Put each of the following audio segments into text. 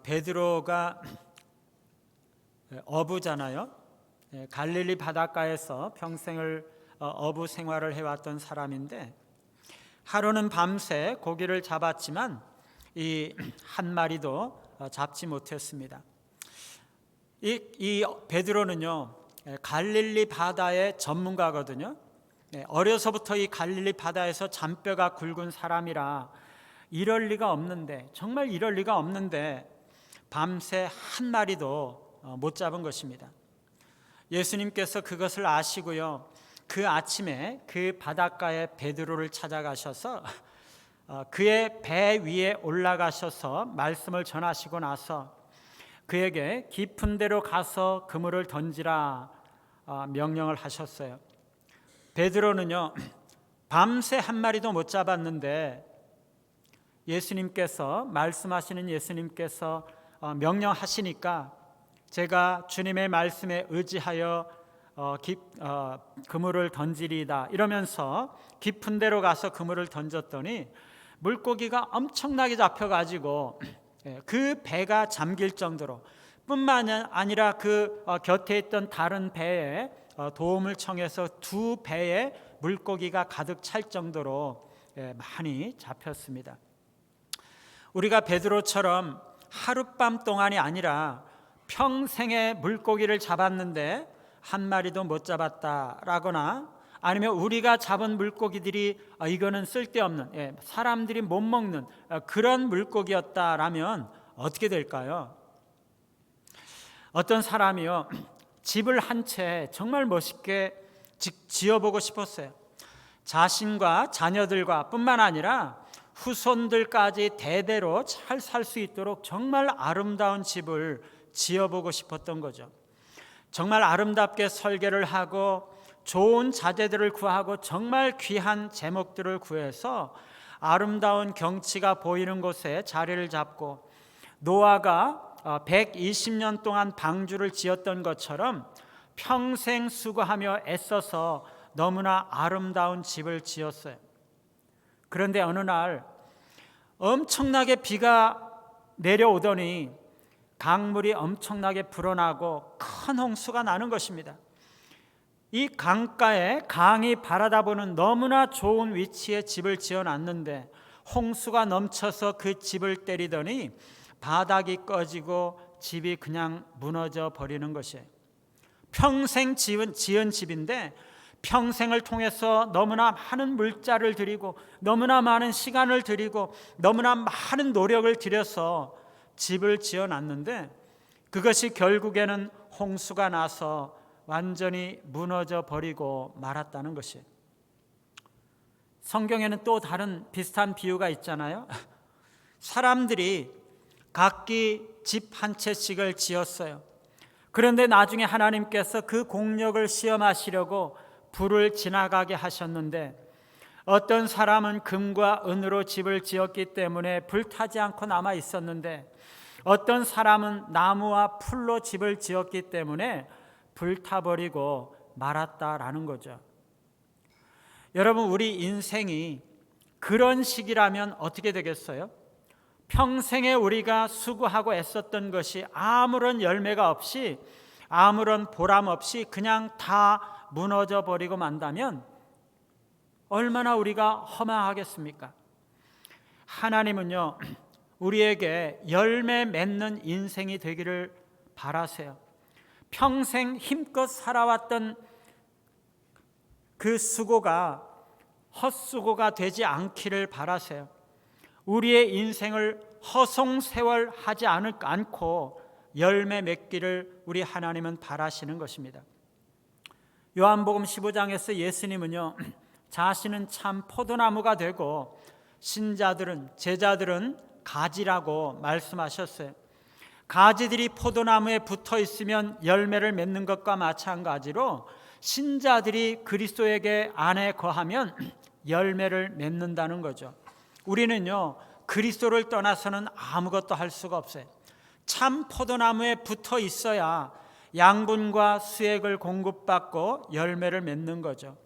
베드로가 어부잖아요. 갈릴리 바닷가에서 평생을 어부 생활을 해왔던 사람인데 하루는 밤새 고기를 잡았지만 이 한 마리도 잡지 못했습니다. 이 베드로는요, 갈릴리 바다의 전문가거든요. 어려서부터 이 갈릴리 바다에서 잔뼈가 굵은 사람이라 이럴 리가 없는데, 정말 이럴 리가 없는데 밤새 한 마리도 못 잡은 것입니다. 예수님께서 그것을 아시고요, 그 아침에 그 바닷가에 베드로를 찾아가셔서 그의 배 위에 올라가셔서 말씀을 전하시고 나서 그에게 깊은 데로 가서 그물을 던지라 명령을 하셨어요. 베드로는요, 밤새 한 마리도 못 잡았는데 말씀하시는 예수님께서 명령하시니까 제가 주님의 말씀에 의지하여 그물을 던지리이다 이러면서 깊은 데로 가서 그물을 던졌더니 물고기가 엄청나게 잡혀가지고 그 배가 잠길 정도로, 뿐만 아니라 그 곁에 있던 다른 배에 도움을 청해서 두 배에 물고기가 가득 찰 정도로 많이 잡혔습니다. 우리가 베드로처럼 하룻밤 동안이 아니라 평생에 물고기를 잡았는데 한 마리도 못 잡았다라거나, 아니면 우리가 잡은 물고기들이 이거는 쓸데없는, 사람들이 못 먹는 그런 물고기였다라면 어떻게 될까요? 어떤 사람이요, 집을 한 채 정말 멋있게 지어보고 싶었어요. 자신과 자녀들과 뿐만 아니라 후손들까지 대대로 잘 살 수 있도록 정말 아름다운 집을 지어보고 싶었던 거죠. 정말 아름답게 설계를 하고 좋은 자재들을 구하고 정말 귀한 제목들을 구해서 아름다운 경치가 보이는 곳에 자리를 잡고, 노아가 120년 동안 방주를 지었던 것처럼 평생 수고하며 애써서 너무나 아름다운 집을 지었어요. 그런데 어느 날 엄청나게 비가 내려오더니 강물이 엄청나게 불어나고 큰 홍수가 나는 것입니다. 이 강가에 강이 바라다보는 너무나 좋은 위치에 집을 지어놨는데 홍수가 넘쳐서 그 집을 때리더니 바닥이 꺼지고 집이 그냥 무너져 버리는 것이에요. 평생 지은 집인데 평생을 통해서 너무나 많은 물자를 들이고 너무나 많은 시간을 들이고 너무나 많은 노력을 들여서 집을 지어놨는데 그것이 결국에는 홍수가 나서 완전히 무너져 버리고 말았다는 것이에요. 성경에는 또 다른 비슷한 비유가 있잖아요. 사람들이 각기 집 한 채씩을 지었어요. 그런데 나중에 하나님께서 그 공력을 시험하시려고 불을 지나가게 하셨는데, 어떤 사람은 금과 은으로 집을 지었기 때문에 불타지 않고 남아 있었는데, 어떤 사람은 나무와 풀로 집을 지었기 때문에 불타버리고 말았다라는 거죠. 여러분, 우리 인생이 그런 식이라면 어떻게 되겠어요? 평생에 우리가 수고하고 애썼던 것이 아무런 열매가 없이, 아무런 보람 없이 그냥 다 무너져 버리고 만다면 얼마나 우리가 허망하겠습니까? 하나님은요, 우리에게 열매 맺는 인생이 되기를 바라세요. 평생 힘껏 살아왔던 그 수고가 헛수고가 되지 않기를 바라세요. 우리의 인생을 허송세월하지 않고 열매 맺기를 우리 하나님은 바라시는 것입니다. 요한복음 15장에서 예수님은요, 자신은 참 포도나무가 되고 제자들은 가지라고 말씀하셨어요. 가지들이 포도나무에 붙어 있으면 열매를 맺는 것과 마찬가지로 신자들이 그리스도에게 안에 거하면 열매를 맺는다는 거죠. 우리는요, 그리스도를 떠나서는 아무것도 할 수가 없어요. 참 포도나무에 붙어 있어야 양분과 수액을 공급받고 열매를 맺는 거죠.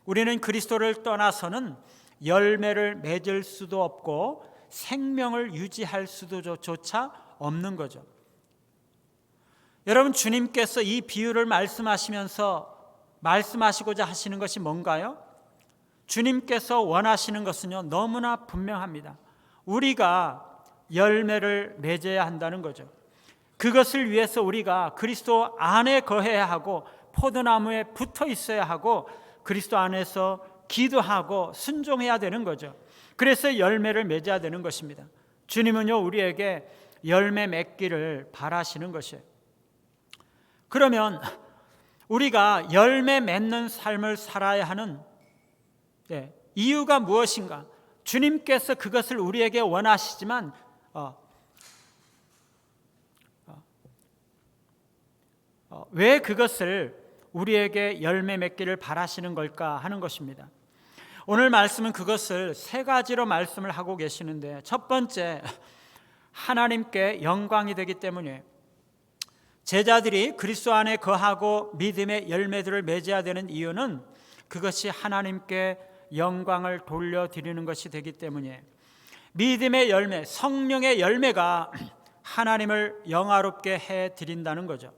우리는 그리스도를 떠나서는 열매를 맺을 수도 없고 생명을 유지할 수도 조차 없는 거죠. 여러분, 주님께서 이 비유를 말씀하시고자 하시는 것이 뭔가요? 주님께서 원하시는 것은요, 너무나 분명합니다. 우리가 열매를 맺어야 한다는 거죠. 그것을 위해서 우리가 그리스도 안에 거해야 하고 포도나무에 붙어 있어야 하고 그리스도 안에서 기도하고 순종해야 되는 거죠. 그래서 열매를 맺어야 되는 것입니다. 주님은요, 우리에게 열매 맺기를 바라시는 것이에요. 그러면 우리가 열매 맺는 삶을 살아야 하는 이유가 무엇인가? 주님께서 그것을 우리에게 원하시지만 왜 그것을 우리에게 열매 맺기를 바라시는 걸까 하는 것입니다. 오늘 말씀은 그것을 세 가지로 말씀을 하고 계시는데, 첫 번째, 하나님께 영광이 되기 때문이에요. 제자들이 그리스도 안에 거하고 믿음의 열매들을 맺어야 되는 이유는 그것이 하나님께 영광을 돌려드리는 것이 되기 때문이에요. 믿음의 열매, 성령의 열매가 하나님을 영화롭게 해드린다는 거죠.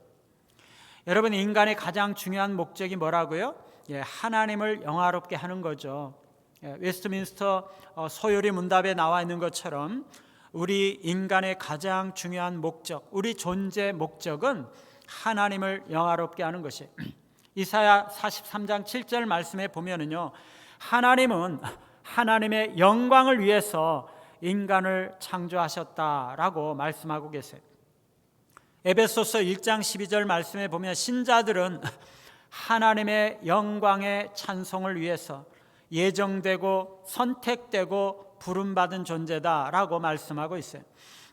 여러분, 인간의 가장 중요한 목적이 뭐라고요? 하나님을 영화롭게 하는 거죠. 웨스트민스터 소요리 문답에 나와 있는 것처럼 우리 인간의 가장 중요한 목적, 우리 존재의 목적은 하나님을 영화롭게 하는 것이에요. 이사야 43장 7절 말씀에 보면은요, 하나님은 하나님의 영광을 위해서 인간을 창조하셨다라고 말씀하고 계세요. 에베소서 1장 12절 말씀에 보면 신자들은 하나님의 영광의 찬송을 위해서 예정되고 선택되고 부름받은 존재다라고 말씀하고 있어요.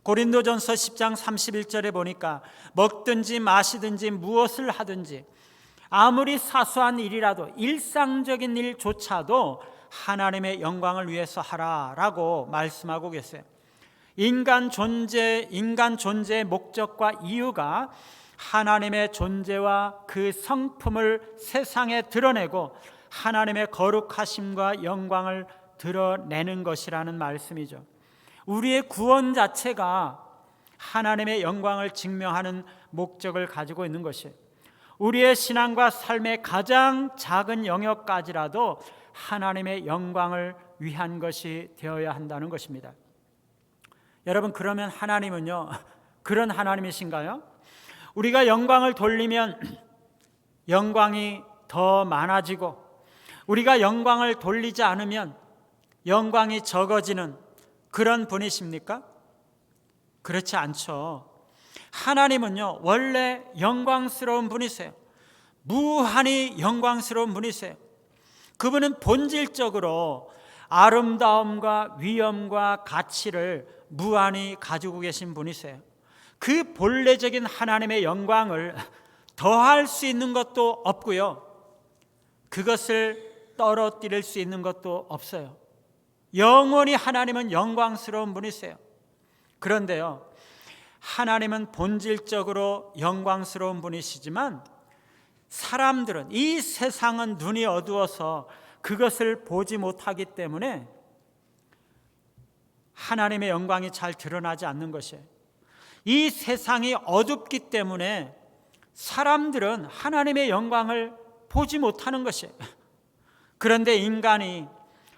고린도전서 10장 31절에 보니까 먹든지 마시든지 무엇을 하든지 아무리 사소한 일이라도 일상적인 일조차도 하나님의 영광을 위해서 하라라고 말씀하고 계세요. 인간 존재의 목적과 이유가 하나님의 존재와 그 성품을 세상에 드러내고 하나님의 거룩하심과 영광을 드러내는 것이라는 말씀이죠. 우리의 구원 자체가 하나님의 영광을 증명하는 목적을 가지고 있는 것이에요. 우리의 신앙과 삶의 가장 작은 영역까지라도 하나님의 영광을 위한 것이 되어야 한다는 것입니다. 여러분, 그러면 하나님은요, 그런 하나님이신가요? 우리가 영광을 돌리면 영광이 더 많아지고 우리가 영광을 돌리지 않으면 영광이 적어지는 그런 분이십니까? 그렇지 않죠. 하나님은요, 원래 영광스러운 분이세요. 무한히 영광스러운 분이세요. 그분은 본질적으로 아름다움과 위엄과 가치를 무한히 가지고 계신 분이세요. 그 본래적인 하나님의 영광을 더할 수 있는 것도 없고요, 그것을 떨어뜨릴 수 있는 것도 없어요. 영원히 하나님은 영광스러운 분이세요. 그런데요, 하나님은 본질적으로 영광스러운 분이시지만 사람들은, 이 세상은 눈이 어두워서 그것을 보지 못하기 때문에 하나님의 영광이 잘 드러나지 않는 것이에요. 이 세상이 어둡기 때문에 사람들은 하나님의 영광을 보지 못하는 것이에요. 그런데 인간이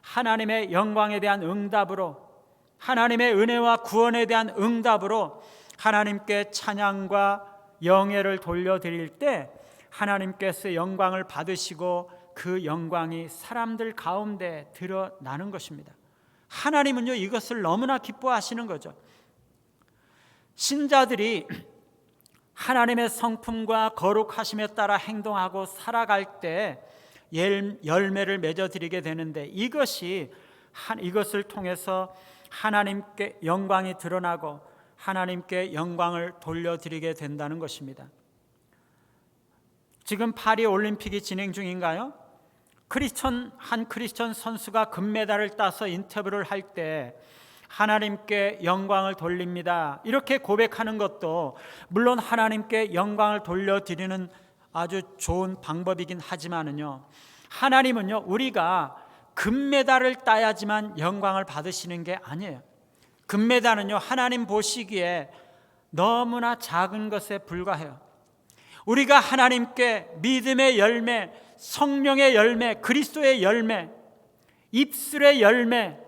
하나님의 영광에 대한 응답으로, 하나님의 은혜와 구원에 대한 응답으로 하나님께 찬양과 영예를 돌려드릴 때 하나님께서 영광을 받으시고 그 영광이 사람들 가운데 드러나는 것입니다. 하나님은요, 이것을 너무나 기뻐하시는 거죠. 신자들이 하나님의 성품과 거룩하심에 따라 행동하고 살아갈 때 열매를 맺어드리게 되는데, 이것을 통해서 하나님께 영광이 드러나고 하나님께 영광을 돌려드리게 된다는 것입니다. 지금 파리 올림픽이 진행 중인가요? 한 크리스천 선수가 금메달을 따서 인터뷰를 할 때 하나님께 영광을 돌립니다, 이렇게 고백하는 것도 물론 하나님께 영광을 돌려드리는 아주 좋은 방법이긴 하지만은요, 하나님은요, 우리가 금메달을 따야지만 영광을 받으시는 게 아니에요. 금메달은요, 하나님 보시기에 너무나 작은 것에 불과해요. 우리가 하나님께 믿음의 열매, 성령의 열매, 그리스도의 열매, 입술의 열매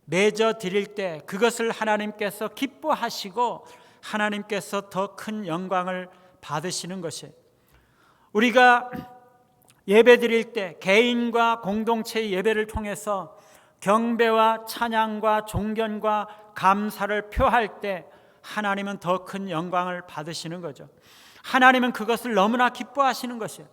맺어 드릴 때 그것을 하나님께서 기뻐하시고 하나님께서 더 큰 영광을 받으시는 것이에요. 우리가 예배 드릴 때 개인과 공동체의 예배를 통해서 경배와 찬양과 존경과 감사를 표할 때 하나님은 더 큰 영광을 받으시는 거죠. 하나님은 그것을 너무나 기뻐하시는 것이에요.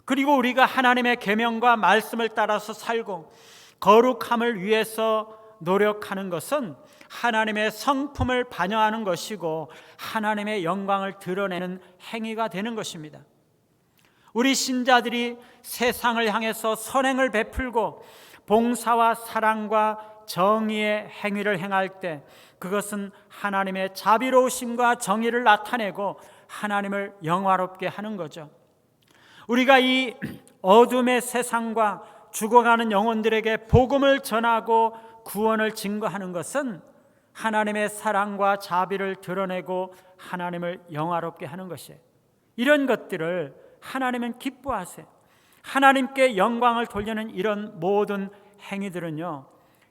그리고 우리가 하나님의 계명과 말씀을 따라서 살고 거룩함을 위해서 노력하는 것은 하나님의 성품을 반영하는 것이고 하나님의 영광을 드러내는 행위가 되는 것입니다. 우리 신자들이 세상을 향해서 선행을 베풀고 봉사와 사랑과 정의의 행위를 행할 때 그것은 하나님의 자비로우심과 정의를 나타내고 하나님을 영화롭게 하는 거죠. 우리가 이 어둠의 세상과 죽어가는 영혼들에게 복음을 전하고 구원을 증거하는 것은 하나님의 사랑과 자비를 드러내고 하나님을 영화롭게 하는 것이에요. 이런 것들을 하나님은 기뻐하세요. 하나님께 영광을 돌리는 이런 모든 행위들은요,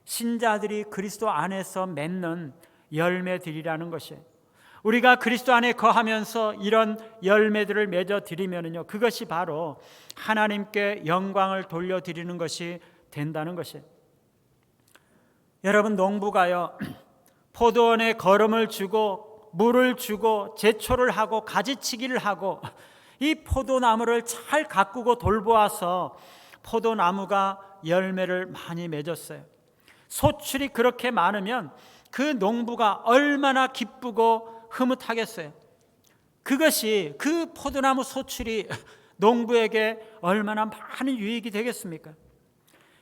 신자들이 그리스도 안에서 맺는 열매들이라는 것이에요. 우리가 그리스도 안에 거하면서 이런 열매들을 맺어 드리면요, 그것이 바로 하나님께 영광을 돌려드리는 것이 된다는 것이에요. 여러분, 농부가요, 포도원에 거름을 주고 물을 주고 제초를 하고 가지치기를 하고 이 포도나무를 잘 가꾸고 돌보아서 포도나무가 열매를 많이 맺었어요. 소출이 그렇게 많으면 그 농부가 얼마나 기쁘고 흐뭇하겠어요. 그것이 그 포도나무 소출이 농부에게 얼마나 많은 유익이 되겠습니까?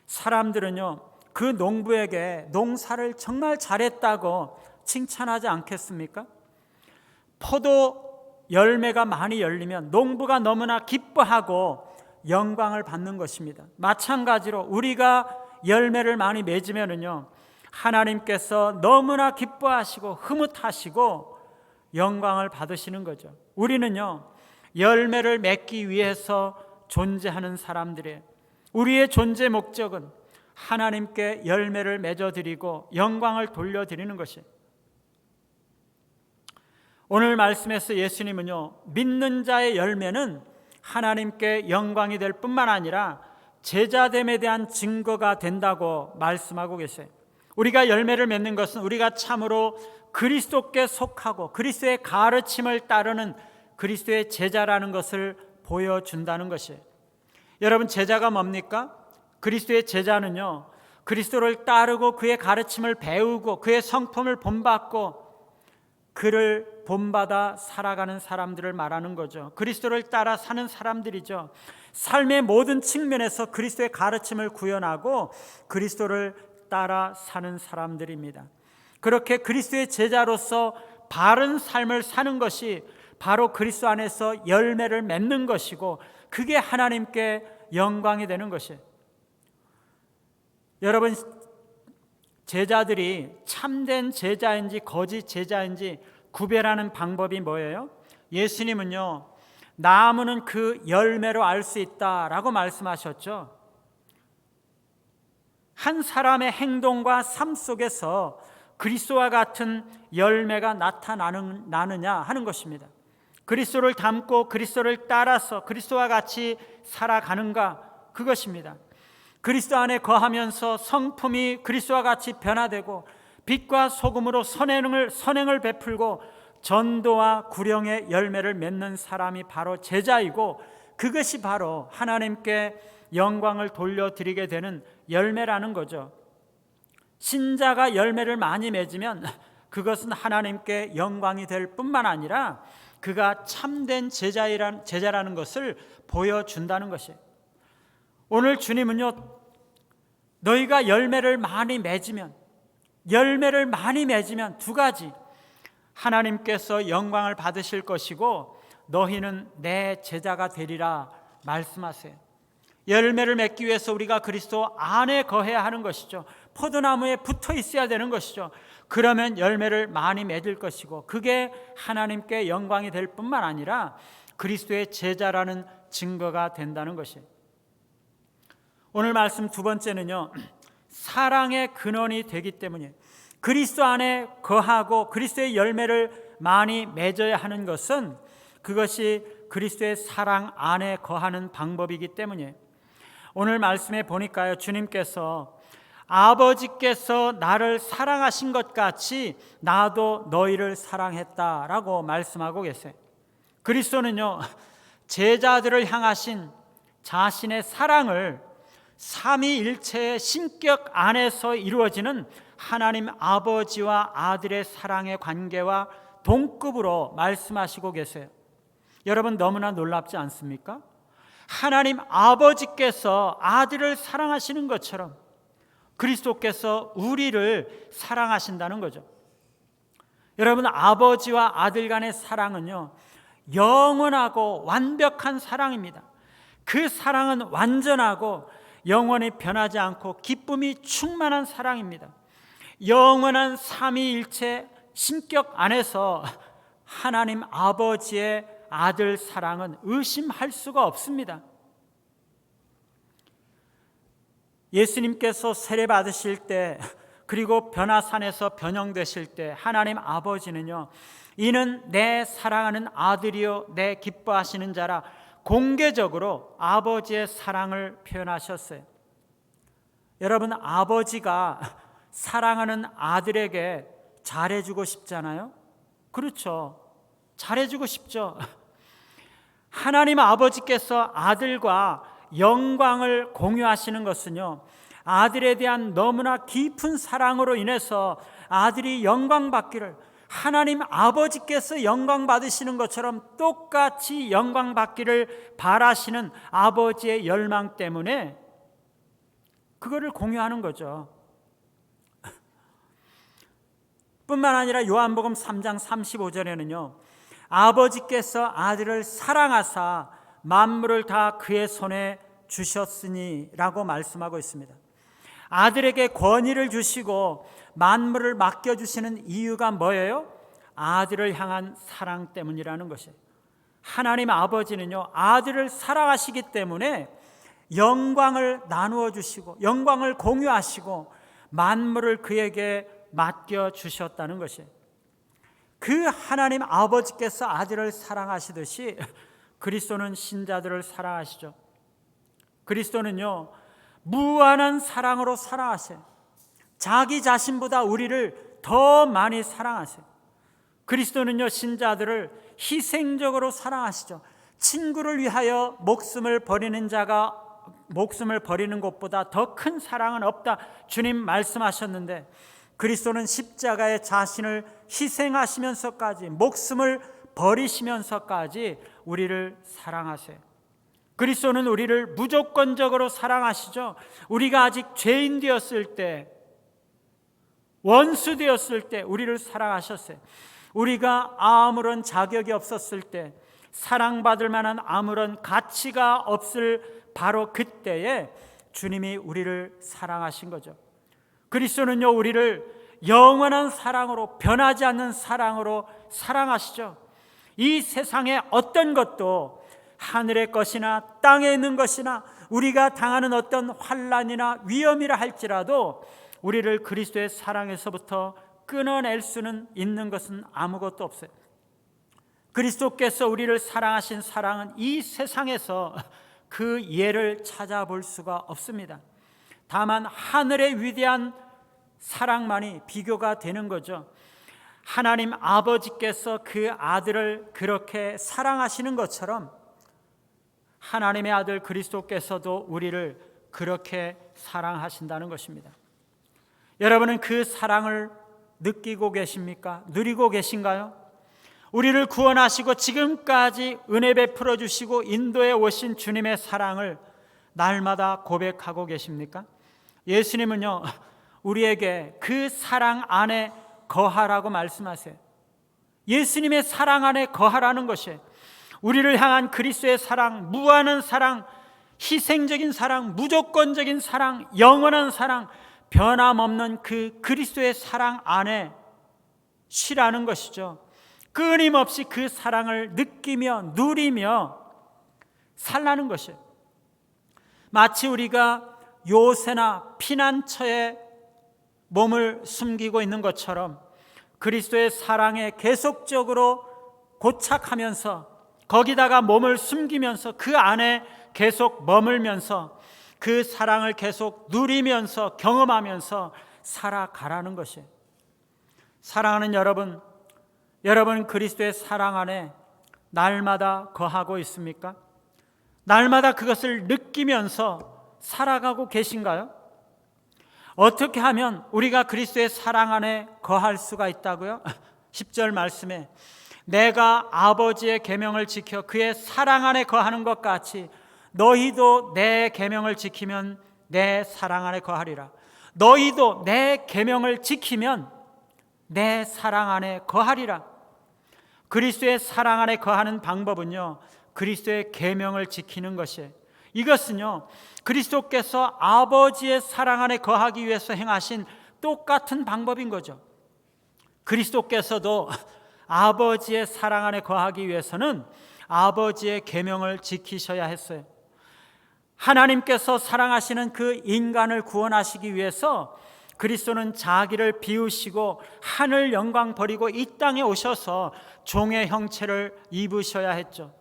사람들은요, 그 농부에게 농사를 정말 잘했다고 칭찬하지 않겠습니까? 포도 열매가 많이 열리면 농부가 너무나 기뻐하고 영광을 받는 것입니다. 마찬가지로 우리가 열매를 많이 맺으면요, 하나님께서 너무나 기뻐하시고 흐뭇하시고 영광을 받으시는 거죠. 우리는요, 열매를 맺기 위해서 존재하는 사람들이에요. 우리의 존재 목적은 하나님께 열매를 맺어드리고 영광을 돌려드리는 것이에요. 오늘 말씀에서 예수님은요, 믿는 자의 열매는 하나님께 영광이 될 뿐만 아니라 제자됨에 대한 증거가 된다고 말씀하고 계세요. 우리가 열매를 맺는 것은 우리가 참으로 그리스도께 속하고 그리스도의 가르침을 따르는 그리스도의 제자라는 것을 보여준다는 것이에요. 여러분, 제자가 뭡니까? 그리스도의 제자는요, 그리스도를 따르고 그의 가르침을 배우고 그의 성품을 본받고 그를 본받아 살아가는 사람들을 말하는 거죠. 그리스도를 따라 사는 사람들이죠. 삶의 모든 측면에서 그리스도의 가르침을 구현하고 그리스도를 따라 사는 사람들입니다. 그렇게 그리스도의 제자로서 바른 삶을 사는 것이 바로 그리스도 안에서 열매를 맺는 것이고 그게 하나님께 영광이 되는 것이에요. 여러분, 제자들이 참된 제자인지 거짓 제자인지 구별하는 방법이 뭐예요? 예수님은요, 나무는 그 열매로 알 수 있다라고 말씀하셨죠. 한 사람의 행동과 삶 속에서 그리스도와 같은 열매가 나타나느냐 하는 것입니다. 그리스도를 닮고 그리스도를 따라서 그리스도와 같이 살아가는가, 그것입니다. 그리스도 안에 거하면서 성품이 그리스도와 같이 변화되고 빛과 소금으로 선행을 베풀고 전도와 구령의 열매를 맺는 사람이 바로 제자이고 그것이 바로 하나님께 영광을 돌려드리게 되는 열매라는 거죠. 신자가 열매를 많이 맺으면 그것은 하나님께 영광이 될 뿐만 아니라 그가 참된 제자라는 것을 보여준다는 것이에요. 오늘 주님은요, 너희가 열매를 많이 맺으면 두 가지, 하나님께서 영광을 받으실 것이고 너희는 내 제자가 되리라 말씀하세요. 열매를 맺기 위해서 우리가 그리스도 안에 거해야 하는 것이죠. 포도나무에 붙어 있어야 되는 것이죠. 그러면 열매를 많이 맺을 것이고, 그게 하나님께 영광이 될 뿐만 아니라 그리스도의 제자라는 증거가 된다는 것이에요. 오늘 말씀 두 번째는요, 사랑의 근원이 되기 때문이에요. 그리스도 안에 거하고 그리스도의 열매를 많이 맺어야 하는 것은 그것이 그리스도의 사랑 안에 거하는 방법이기 때문이에요. 오늘 말씀에 보니까요, 주님께서 아버지께서 나를 사랑하신 것 같이 나도 너희를 사랑했다라고 말씀하고 계세요. 그리스도는요, 제자들을 향하신 자신의 사랑을 삼위일체의 신격 안에서 이루어지는 하나님 아버지와 아들의 사랑의 관계와 동급으로 말씀하시고 계세요. 여러분, 너무나 놀랍지 않습니까? 하나님 아버지께서 아들을 사랑하시는 것처럼 그리스도께서 우리를 사랑하신다는 거죠. 여러분, 아버지와 아들 간의 사랑은요, 영원하고 완벽한 사랑입니다. 그 사랑은 완전하고 영원히 변하지 않고 기쁨이 충만한 사랑입니다. 영원한 삼위일체 신격 안에서 하나님 아버지의 아들 사랑은 의심할 수가 없습니다. 예수님께서 세례 받으실 때, 그리고 변화산에서 변형되실 때 하나님 아버지는요, 이는 내 사랑하는 아들이요 내 기뻐하시는 자라 공개적으로 아버지의 사랑을 표현하셨어요. 여러분, 아버지가 사랑하는 아들에게 잘해주고 싶잖아요. 그렇죠, 잘해주고 싶죠. 하나님 아버지께서 아들과 영광을 공유하시는 것은요, 아들에 대한 너무나 깊은 사랑으로 인해서 아들이 영광 받기를, 하나님 아버지께서 영광 받으시는 것처럼 똑같이 영광 받기를 바라시는 아버지의 열망 때문에 그거를 공유하는 거죠. 뿐만 아니라 요한복음 3장 35절에는요, 아버지께서 아들을 사랑하사 만물을 다 그의 손에 주셨으니 라고 말씀하고 있습니다. 아들에게 권위를 주시고 만물을 맡겨주시는 이유가 뭐예요? 아들을 향한 사랑 때문이라는 것이에요. 하나님 아버지는요, 아들을 사랑하시기 때문에 영광을 나누어 주시고 영광을 공유하시고 만물을 그에게 맡겨주셨다는 것이에요. 그 하나님 아버지께서 아들을 사랑하시듯이 그리스도는 신자들을 사랑하시죠. 그리스도는요, 무한한 사랑으로 사랑하세요. 자기 자신보다 우리를 더 많이 사랑하세요. 그리스도는요, 신자들을 희생적으로 사랑하시죠. 친구를 위하여 목숨을 버리는 자가 목숨을 버리는 것보다 더 큰 사랑은 없다, 주님 말씀하셨는데, 그리스도는 십자가에 자신을 희생하시면서까지, 목숨을 버리시면서까지 우리를 사랑하세요. 그리스도는 우리를 무조건적으로 사랑하시죠. 우리가 아직 죄인 되었을 때, 원수 되었을 때 우리를 사랑하셨어요. 우리가 아무런 자격이 없었을 때, 사랑받을 만한 아무런 가치가 없을 바로 그때에 주님이 우리를 사랑하신 거죠. 그리스도는요, 우리를 영원한 사랑으로, 변하지 않는 사랑으로 사랑하시죠. 이 세상의 어떤 것도, 하늘의 것이나 땅에 있는 것이나 우리가 당하는 어떤 환난이나 위험이라 할지라도 우리를 그리스도의 사랑에서부터 끊어낼 수는 있는 것은 아무것도 없어요. 그리스도께서 우리를 사랑하신 사랑은 이 세상에서 그 예를 찾아볼 수가 없습니다. 다만 하늘의 위대한 사랑만이 비교가 되는 거죠. 하나님 아버지께서 그 아들을 그렇게 사랑하시는 것처럼 하나님의 아들 그리스도께서도 우리를 그렇게 사랑하신다는 것입니다. 여러분은 그 사랑을 느끼고 계십니까? 누리고 계신가요? 우리를 구원하시고 지금까지 은혜 베풀어 주시고 인도해 오신 주님의 사랑을 날마다 고백하고 계십니까? 예수님은요, 우리에게 그 사랑 안에 거하라고 말씀하세요. 예수님의 사랑 안에 거하라는 것이에요. 우리를 향한 그리스도의 사랑, 무한한 사랑, 희생적인 사랑, 무조건적인 사랑, 영원한 사랑, 변함없는 그 그리스도의 사랑 안에 쉬라는 것이죠. 끊임없이 그 사랑을 느끼며 누리며 살라는 것이에요. 마치 우리가 요새나 피난처에 몸을 숨기고 있는 것처럼 그리스도의 사랑에 계속적으로 고착하면서 거기다가 몸을 숨기면서 그 안에 계속 머물면서 그 사랑을 계속 누리면서 경험하면서 살아가라는 것이에요. 사랑하는 여러분, 여러분 그리스도의 사랑 안에 날마다 거하고 있습니까? 날마다 그것을 느끼면서 살아가고 계신가요? 어떻게 하면 우리가 그리스도의 사랑 안에 거할 수가 있다고요? 10절 말씀에 내가 아버지의 계명을 지켜 그의 사랑 안에 거하는 것 같이 너희도 내 계명을 지키면 내 사랑 안에 거하리라. 너희도 내 계명을 지키면 내 사랑 안에 거하리라. 그리스도의 사랑 안에 거하는 방법은요, 그리스도의 계명을 지키는 것이에요. 이것은요, 그리스도께서 아버지의 사랑 안에 거하기 위해서 행하신 똑같은 방법인 거죠. 그리스도께서도 아버지의 사랑 안에 거하기 위해서는 아버지의 계명을 지키셔야 했어요. 하나님께서 사랑하시는 그 인간을 구원하시기 위해서 그리스도는 자기를 비우시고 하늘 영광 버리고 이 땅에 오셔서 종의 형체를 입으셔야 했죠.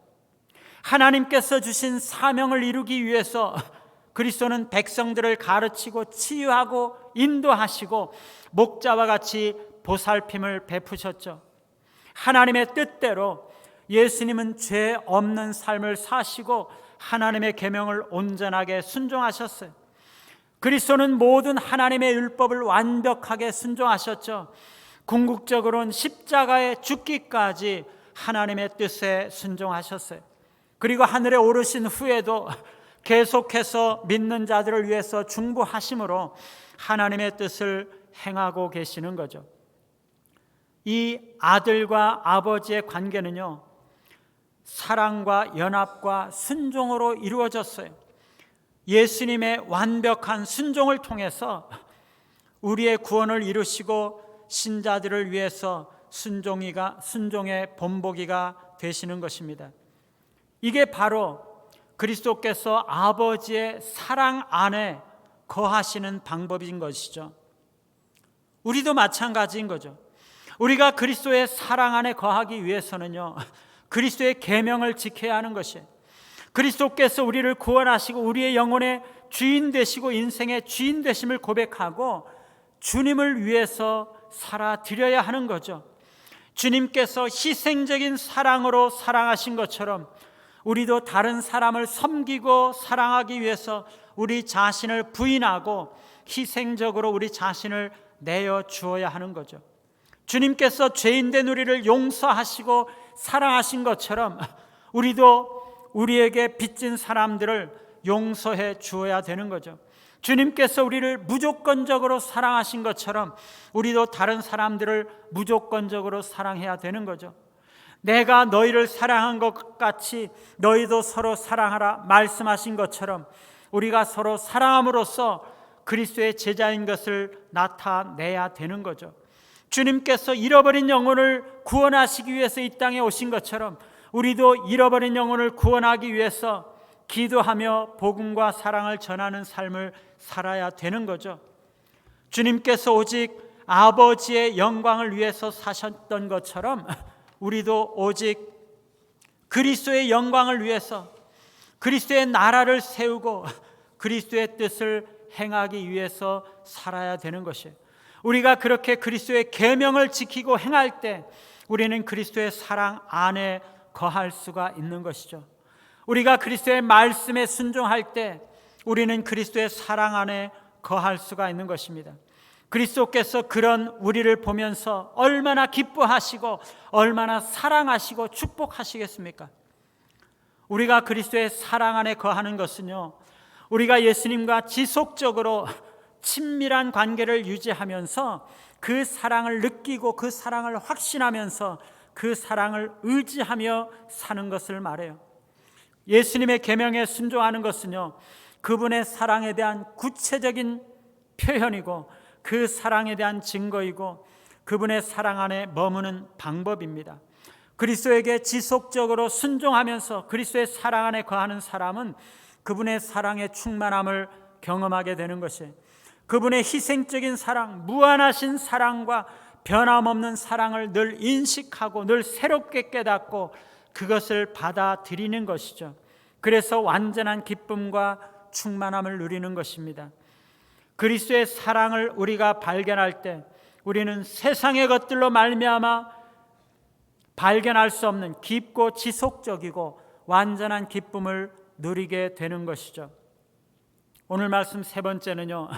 하나님께서 주신 사명을 이루기 위해서 그리스도는 백성들을 가르치고 치유하고 인도하시고 목자와 같이 보살핌을 베푸셨죠. 하나님의 뜻대로 예수님은 죄 없는 삶을 사시고 하나님의 계명을 온전하게 순종하셨어요. 그리스도는 모든 하나님의 율법을 완벽하게 순종하셨죠. 궁극적으로는 십자가에 죽기까지 하나님의 뜻에 순종하셨어요. 그리고 하늘에 오르신 후에도 계속해서 믿는 자들을 위해서 중보하심으로 하나님의 뜻을 행하고 계시는 거죠. 이 아들과 아버지의 관계는요, 사랑과 연합과 순종으로 이루어졌어요. 예수님의 완벽한 순종을 통해서 우리의 구원을 이루시고 신자들을 위해서 순종의 본보기가 되시는 것입니다. 이게 바로 그리스도께서 아버지의 사랑 안에 거하시는 방법인 것이죠. 우리도 마찬가지인 거죠. 우리가 그리스도의 사랑 안에 거하기 위해서는요, 그리스도의 계명을 지켜야 하는 것이에요. 그리스도께서 우리를 구원하시고 우리의 영혼의 주인 되시고 인생의 주인 되심을 고백하고 주님을 위해서 살아드려야 하는 거죠. 주님께서 희생적인 사랑으로 사랑하신 것처럼 우리도 다른 사람을 섬기고 사랑하기 위해서 우리 자신을 부인하고 희생적으로 우리 자신을 내어 주어야 하는 거죠. 주님께서 죄인된 우리를 용서하시고 사랑하신 것처럼 우리도 우리에게 빚진 사람들을 용서해 주어야 되는 거죠. 주님께서 우리를 무조건적으로 사랑하신 것처럼 우리도 다른 사람들을 무조건적으로 사랑해야 되는 거죠. 내가 너희를 사랑한 것 같이 너희도 서로 사랑하라 말씀하신 것처럼 우리가 서로 사랑함으로써 그리스도의 제자인 것을 나타내야 되는 거죠. 주님께서 잃어버린 영혼을 구원하시기 위해서 이 땅에 오신 것처럼 우리도 잃어버린 영혼을 구원하기 위해서 기도하며 복음과 사랑을 전하는 삶을 살아야 되는 거죠. 주님께서 오직 아버지의 영광을 위해서 사셨던 것처럼 우리도 오직 그리스도의 영광을 위해서 그리스도의 나라를 세우고 그리스도의 뜻을 행하기 위해서 살아야 되는 것이에요. 우리가 그렇게 그리스도의 계명을 지키고 행할 때 우리는 그리스도의 사랑 안에 거할 수가 있는 것이죠. 우리가 그리스도의 말씀에 순종할 때 우리는 그리스도의 사랑 안에 거할 수가 있는 것입니다. 그리스도께서 그런 우리를 보면서 얼마나 기뻐하시고 얼마나 사랑하시고 축복하시겠습니까? 우리가 그리스도의 사랑 안에 거하는 것은요, 우리가 예수님과 지속적으로 친밀한 관계를 유지하면서 그 사랑을 느끼고 그 사랑을 확신하면서 그 사랑을 의지하며 사는 것을 말해요. 예수님의 계명에 순종하는 것은요, 그분의 사랑에 대한 구체적인 표현이고 그 사랑에 대한 증거이고 그분의 사랑 안에 머무는 방법입니다. 그리스도에게 지속적으로 순종하면서 그리스도의 사랑 안에 거하는 사람은 그분의 사랑의 충만함을 경험하게 되는 것이에요. 그분의 희생적인 사랑, 무한하신 사랑과 변함없는 사랑을 늘 인식하고 늘 새롭게 깨닫고 그것을 받아들이는 것이죠. 그래서 완전한 기쁨과 충만함을 누리는 것입니다. 그리스도의 사랑을 우리가 발견할 때 우리는 세상의 것들로 말미암아 발견할 수 없는 깊고 지속적이고 완전한 기쁨을 누리게 되는 것이죠. 오늘 말씀 세 번째는요,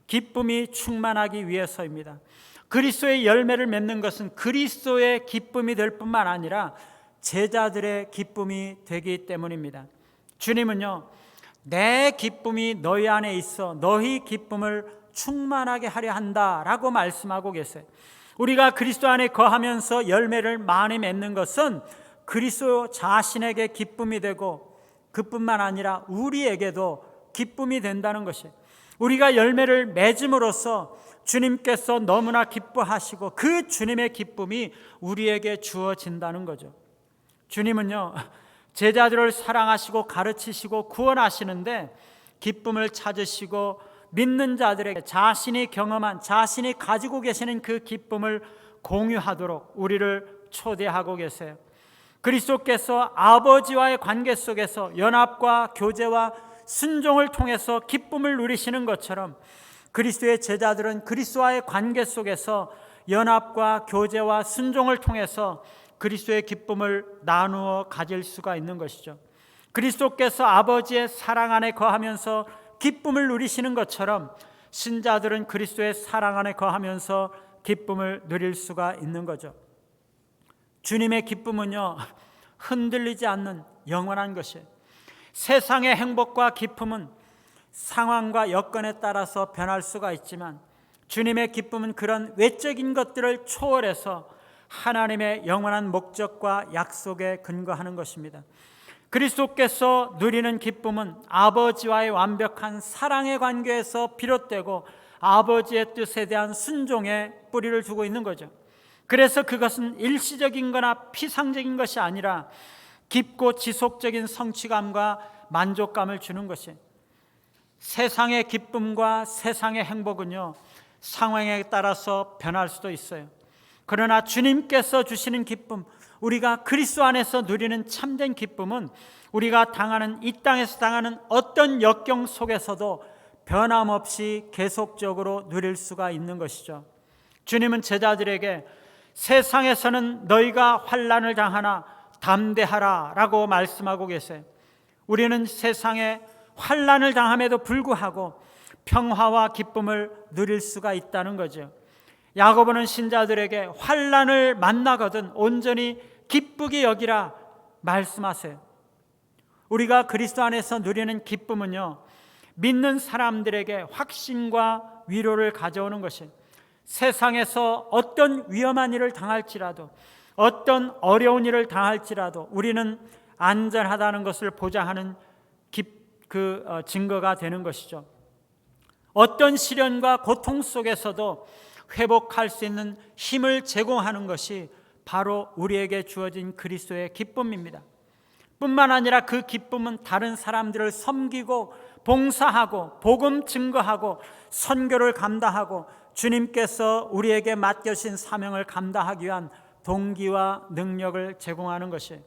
기쁨이 충만하기 위해서입니다. 그리스도의 열매를 맺는 것은 그리스도의 기쁨이 될 뿐만 아니라 제자들의 기쁨이 되기 때문입니다. 주님은요, 내 기쁨이 너희 안에 있어 너희 기쁨을 충만하게 하려 한다라고 말씀하고 계세요. 우리가 그리스도 안에 거하면서 열매를 많이 맺는 것은 그리스도 자신에게 기쁨이 되고 그뿐만 아니라 우리에게도 기쁨이 된다는 것이에요. 우리가 열매를 맺음으로써 주님께서 너무나 기뻐하시고 그 주님의 기쁨이 우리에게 주어진다는 거죠. 주님은요, 제자들을 사랑하시고 가르치시고 구원하시는데 기쁨을 찾으시고 믿는 자들에게 자신이 경험한, 자신이 가지고 계시는 그 기쁨을 공유하도록 우리를 초대하고 계세요. 그리스도께서 아버지와의 관계 속에서 연합과 교제와 순종을 통해서 기쁨을 누리시는 것처럼 그리스도의 제자들은 그리스도와의 관계 속에서 연합과 교제와 순종을 통해서 그리스도의 기쁨을 나누어 가질 수가 있는 것이죠. 그리스도께서 아버지의 사랑 안에 거하면서 기쁨을 누리시는 것처럼 신자들은 그리스도의 사랑 안에 거하면서 기쁨을 누릴 수가 있는 거죠. 주님의 기쁨은요, 흔들리지 않는 영원한 것이에요. 세상의 행복과 기쁨은 상황과 여건에 따라서 변할 수가 있지만 주님의 기쁨은 그런 외적인 것들을 초월해서 하나님의 영원한 목적과 약속에 근거하는 것입니다. 그리스도께서 누리는 기쁨은 아버지와의 완벽한 사랑의 관계에서 비롯되고 아버지의 뜻에 대한 순종에 뿌리를 두고 있는 거죠. 그래서 그것은 일시적인 거나 피상적인 것이 아니라 깊고 지속적인 성취감과 만족감을 주는 것이에요. 세상의 기쁨과 세상의 행복은요, 상황에 따라서 변할 수도 있어요. 그러나 주님께서 주시는 기쁨, 우리가 그리스도 안에서 누리는 참된 기쁨은 우리가 당하는 이 땅에서 당하는 어떤 역경 속에서도 변함없이 계속적으로 누릴 수가 있는 것이죠. 주님은 제자들에게 세상에서는 너희가 환난을 당하나 담대하라 라고 말씀하고 계세요. 우리는 세상에 환난을 당함에도 불구하고 평화와 기쁨을 누릴 수가 있다는 거죠. 야고보는 신자들에게 환난을 만나거든 온전히 기쁘게 여기라 말씀하세요. 우리가 그리스도 안에서 누리는 기쁨은요, 믿는 사람들에게 확신과 위로를 가져오는 것이에요. 세상에서 어떤 위험한 일을 당할지라도 어떤 어려운 일을 당할지라도 우리는 안전하다는 것을 보장하는 증거가 되는 것이죠. 어떤 시련과 고통 속에서도 회복할 수 있는 힘을 제공하는 것이 바로 우리에게 주어진 그리스도의 기쁨입니다. 뿐만 아니라 그 기쁨은 다른 사람들을 섬기고 봉사하고 복음 증거하고 선교를 감당하고 주님께서 우리에게 맡겨신 사명을 감당하기 위한 동기와 능력을 제공하는 것이에요.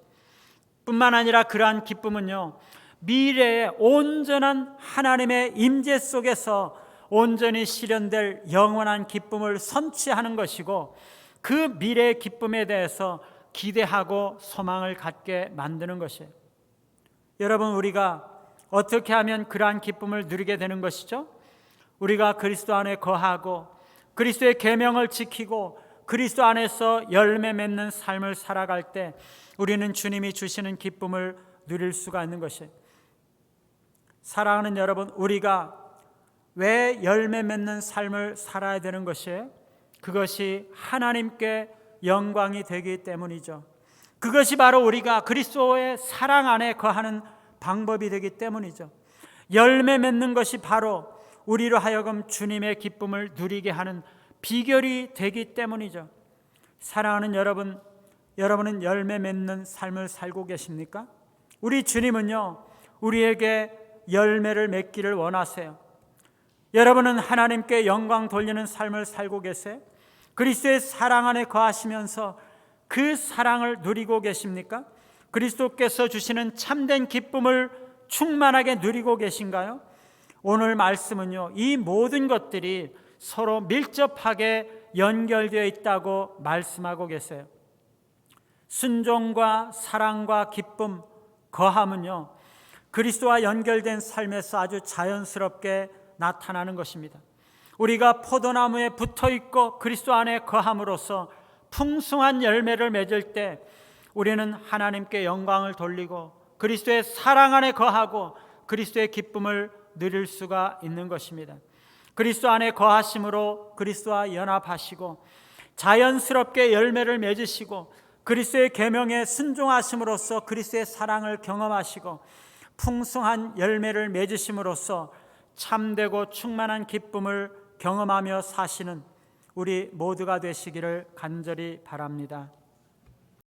뿐만 아니라 그러한 기쁨은요, 미래의 온전한 하나님의 임재 속에서 온전히 실현될 영원한 기쁨을 선취하는 것이고 그 미래의 기쁨에 대해서 기대하고 소망을 갖게 만드는 것이에요. 여러분, 우리가 어떻게 하면 그러한 기쁨을 누리게 되는 것이죠? 우리가 그리스도 안에 거하고 그리스도의 계명을 지키고 그리스도 안에서 열매 맺는 삶을 살아갈 때 우리는 주님이 주시는 기쁨을 누릴 수가 있는 것이에요. 사랑하는 여러분, 우리가 왜 열매 맺는 삶을 살아야 되는 것이에요? 그것이 하나님께 영광이 되기 때문이죠. 그것이 바로 우리가 그리스도의 사랑 안에 거하는 방법이 되기 때문이죠. 열매 맺는 것이 바로 우리로 하여금 주님의 기쁨을 누리게 하는 비결이 되기 때문이죠. 사랑하는 여러분, 여러분은 열매 맺는 삶을 살고 계십니까? 우리 주님은요, 우리에게 열매를 맺기를 원하세요. 여러분은 하나님께 영광 돌리는 삶을 살고 계세요? 그리스도의 사랑 안에 거하시면서 그 사랑을 누리고 계십니까? 그리스도께서 주시는 참된 기쁨을 충만하게 누리고 계신가요? 오늘 말씀은요, 이 모든 것들이 서로 밀접하게 연결되어 있다고 말씀하고 계세요. 순종과 사랑과 기쁨, 거함은요, 그리스도와 연결된 삶에서 아주 자연스럽게 나타나는 것입니다. 우리가 포도나무에 붙어 있고 그리스도 안에 거함으로써 풍성한 열매를 맺을 때 우리는 하나님께 영광을 돌리고 그리스도의 사랑 안에 거하고 그리스도의 기쁨을 누릴 수가 있는 것입니다. 그리스도 안에 거하심으로 그리스도와 연합하시고 자연스럽게 열매를 맺으시고 그리스도의 계명에 순종하심으로써 그리스도의 사랑을 경험하시고 풍성한 열매를 맺으심으로써 참되고 충만한 기쁨을 경험하며 사시는 우리 모두가 되시기를 간절히 바랍니다.